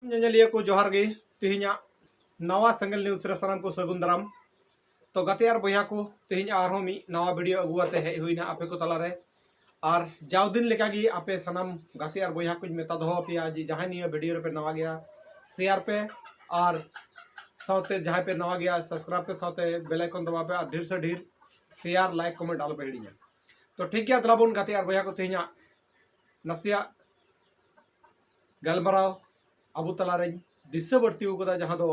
ᱧᱮᱧᱮᱞᱤᱭᱟᱹ को जोहार गे तेहिᱧᱟᱜ नवा सेंगल न्यूज रे सानाम को सगुन दाराम। तो गते आर बया को तेहिñ आरहों मी नवा वीडियो अगुआते हेज हुईना आपे को तलारे और जाव दिन लेका गी आपे सानाम गते आर बया को मेता दोहो पेया जी जहां निया वीडियो रे पे नवा गया शेयर पे और साथे जहां पे नवा गया सब्सक्राइब पे साथे बेल आइकन दबा पे और ढेर से ढेर शेयर लाइक कमेंट आलो पे हिड़िया। तो ठीक गया तलाबुन गते आर बया को तेहिñाग नसिया गलमराव अबु तलारे दिशा बढ़ती होगा जहां दो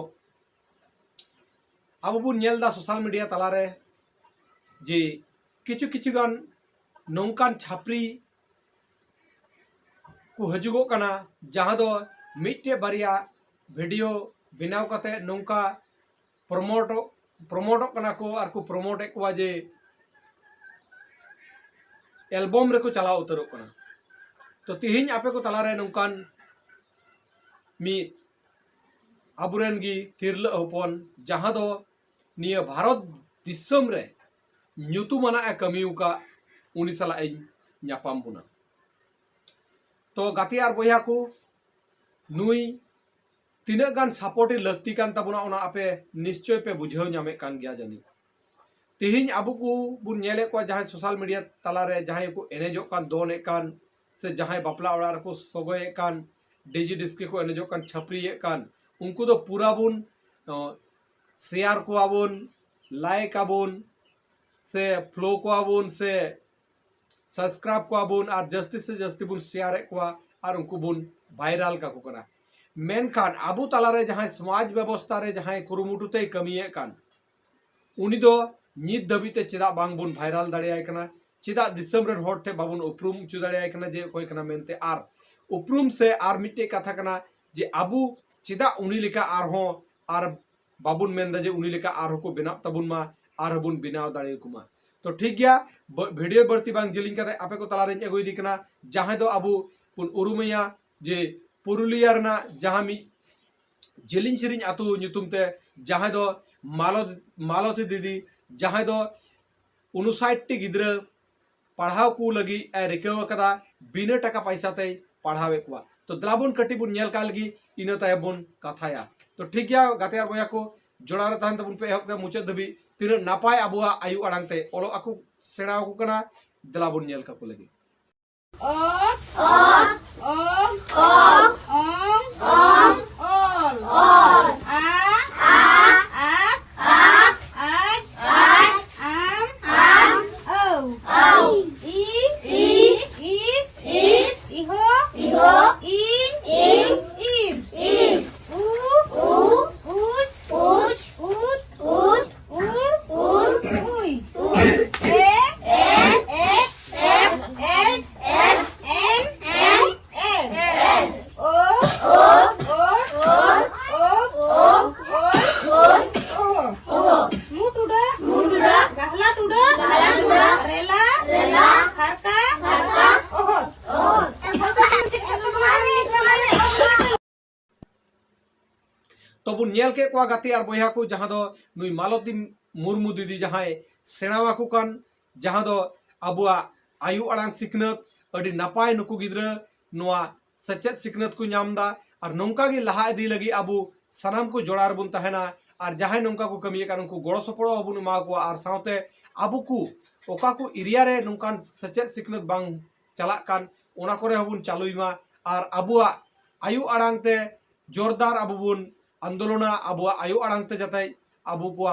अब बुन नेलदा सोशल मीडिया तलारे जे किचु किचु गान नौकान छापरी को हजुगो कना जहां दो मिट्टे बारिया वीडियो बनाव कते नौका प्रमोट कना को और को प्रमोट को जे एल्बम रे को चलाव उतरो कना। तो तिहिñ आपे को तलारे नौकान मी अबुरेन गी तिरल हपन जहां दो निया भारत दिसम रे ᱧᱩᱛᱩᱢᱟᱱᱟ ए कमियुका उनी सला ᱧᱟᱯᱟᱢ बुना। तो गाते आर बया को नुई तीना गान सपोर्ट लगती कान तबुना ओना आपे निश्चय पे बुझाव ᱧᱟᱢᱮ कान गया जानी। तिहिñ अबु को बुन नेले को जहां सोशल मीडिया तलारे जहां को एनेजो कान दोने कान से जहां बापला ओड़ा को सगोए कान डीजी डिस्के को एनेजो कान छपरिए कान उनको तो पूरा बुन शेयर को आबुन लाइक आबुन से फ्लो को आबुन से सब्सक्राइब को आबुन और जस्ती से जस्ती बुन शेयर को और उनको बुन वायरल का को कना। मेनखान आबु तलारे जहां समाज व्यवस्था रे जहां कुरुमुटुते कमिए कान उनी दो नित दबिते चेदा बांग बुन वायरल दाड़ियाय कना चेदा दिसम रेन होड़ ठे बाबुन उपरूम चु दाड़ियाय कना जे कोई कना मेनते आर उपरूम से आर मिट्टे कथा कना जे आबु चेदा उनी लेका आरहों आर बाबुन मेनदा जे उनी लेका आरहों को बनाव तबुन मा आर बुन बनाव दाड़े कुमा। तो ठीक गया वीडियो बढ़ती बांग जिलिंग कते आपे को तलारे एगोई दी कना जहां दो आबु पुन उरुमैया जे पुरुलिया रना जहां मी जिलिंग सिरिंग आतु ᱧᱩᱛᱩᱢ ते जहां दो मालती दीदी जहां दो 59 टी गिद्रा पढ़ाव को लगी ए रिकाव कदा बिना टका पैसा ते पढ़ावे को। तो दलाबुन कटी बुन नेल काल गी इना ताय बुन कथाया। तो ठीक गया गाते आर बया को जोड़ा रे तहन तबुन पे एहब के मुचाद दबी तीन नापाय अबुआ आयु अड़ांग ते ओलो आकु सेड़ा को कना दलाबुन नेल का को लगी तो बुन नेल के को गाते आर बया को जहां दो नुई मालती मुर्मू दीदी जहां सेणावा को कान जहां दो अबुआ आयु अड़ांग सिखनत अडी नापाय नुकु गिद्रा नोआ सचेत सिखनत को नामदा और नौका गी लहा इदी लगी अबु सनाम को जोड़ार बुन तहना और जहां नौका को कमिए कान उनको गड़ो सपड़ो बुन मा को और साथे अबु को ओका को एरिया रे नौकान सचेत सिखनत बांग चला कान ओना करे हबुन चालुईमा और अबुआ आयु अड़ांग ते जोरदार अबु बुन आंदोलना अबुआ आयु अड़ांग ते जाते अबु को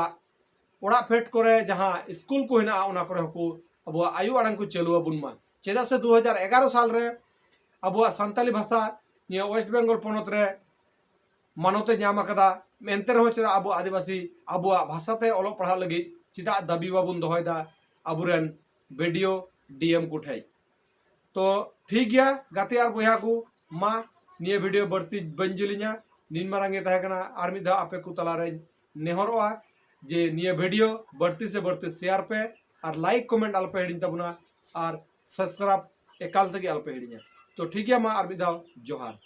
ओड़ा फेट करे जहां स्कूल को हिना ओना करे को अबुआ आयु अड़ांग को चलु अबुन मा चेदा से 2011 साल रे अबुआ संताली भाषा निया वेस्ट बेंगल पोनत रे मानते नाम कदा मेनते रहो चेदा अबु आदिवासी अबुआ भाषाते ओलो पढ़ा लगी चेदा दाबी बाबुन दोहयदा अबुरेन वीडियो डीएम को ठे। तो ठीक गया गाते आर बया को मा निया वीडियो बढ़ती बंजिलिया नीन मारांगे तहकना आर मिदा आपे को तलारे नेहरोआ जे निया वीडियो बढ़ती से बढ़ते शेयर पे और लाइक कमेंट आल पे हिडिन तबुना और सब्सक्राइब एकाल तगे आल पे हिडिया। तो ठीक है मा आर मिदा जोहार।